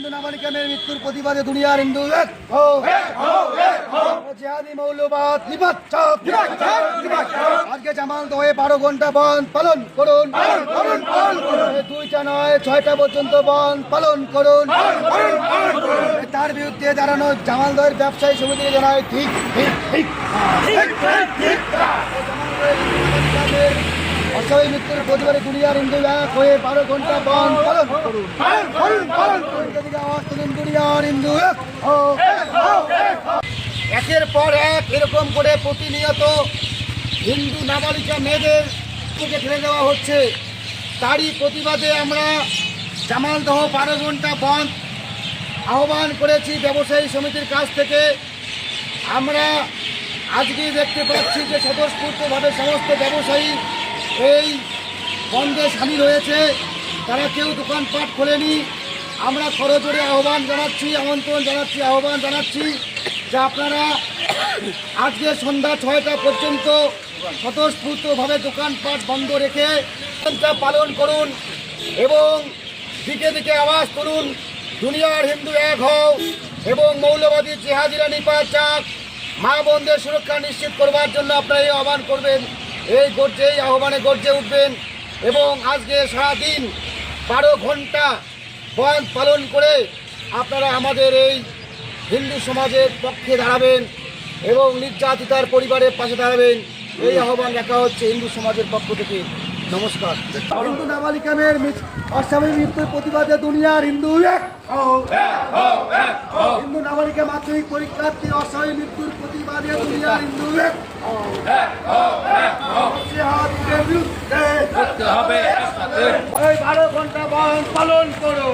হিন্দু নাবালিকা মেয়ের মৃত্যুর প্রতিবাদে দুনিয়ার হিন্দু এক হো, জিহাদি মৌলবাদ নিপাত চাপ। আজকে জামালদহে 12 ঘন্টা বন্ধ পালন করুন, 2টা নয় 6টা পর্যন্ত বন্ধ পালন করুন। তার বিরুদ্ধে দাঁড়ানো জামালদহের ব্যবসায়ী সমিতিকে জানায় ঠিক ঠিক ঠিক। অস্বাভাবিক মৃত্যুর প্রতিবাদে দুনিয়ার হিন্দু এক হয়ে 12 ঘন্টা বন্ধ পালন করুন। আওয়াজ তুলুন, দুনিয়ার হিন্দু এক হো। একের পর এক এরকম করে প্রতিনিয়ত হিন্দু নাবালিকা মেয়েদের থেকে ফেলে দেওয়া হচ্ছে। তারই প্রতিবাদে আমরা জামালদহ 12 ঘন্টা বন্ধ আহ্বান করেছি ব্যবসায়ী সমিতির কাছ থেকে। আমরা আজকে দেখতে পাচ্ছি যে স্বতঃস্ফূর্তভাবে সমস্ত ব্যবসায়ী এই বন্ধে সামিল হয়েছে। তারা কেউ দোকানপাট খোলেনি। আমরা করজোড়ে আহ্বান জানাচ্ছি, আমন্ত্রণ জানাচ্ছি, আহ্বান জানাচ্ছি যে আপনারা আজকে সন্ধ্যা 6টা পর্যন্ত স্বতঃস্ফূর্তভাবে দোকানপাট বন্ধ রেখে পালন করুন এবং দিকে দিকে আওয়াজ করুন, দুনিয়ার হিন্দু এক হও এবং মৌলবাদী জিহাদিরা নিপাত যাক। মা বোনদের সুরক্ষা নিশ্চিত করবার জন্য আপনারা এই আহ্বান করবেন, এই আহ্বানে গর্জে উঠবেন এবং আজকে সারাদিন 12 ঘন্টা বন্ধ পালন করে আপনারা আমাদের এই হিন্দু সমাজের পক্ষে দাঁড়াবেন এবং নির্যাতিতার পরিবারের পাশে দাঁড়াবেন। এই আহ্বান রাখা হচ্ছে হিন্দু সমাজের পক্ষ থেকে। নমস্কার। হিন্দু নাবালিকা মেয়ের অস্বাভাবিক মৃত্যুর প্রতিবাদে দুনিয়ার হিন্দু এক হও। হিন্দু নাবালিকা মাধ্যমিক পরীক্ষার্থীর অস্বাভাবিক মৃত্যুর প্রতিবাদে দুনিয়ার হিন্দু এক হও। জিহাদের বিরুদ্ধে 12 ঘন্টা বন্ধ পালন করো।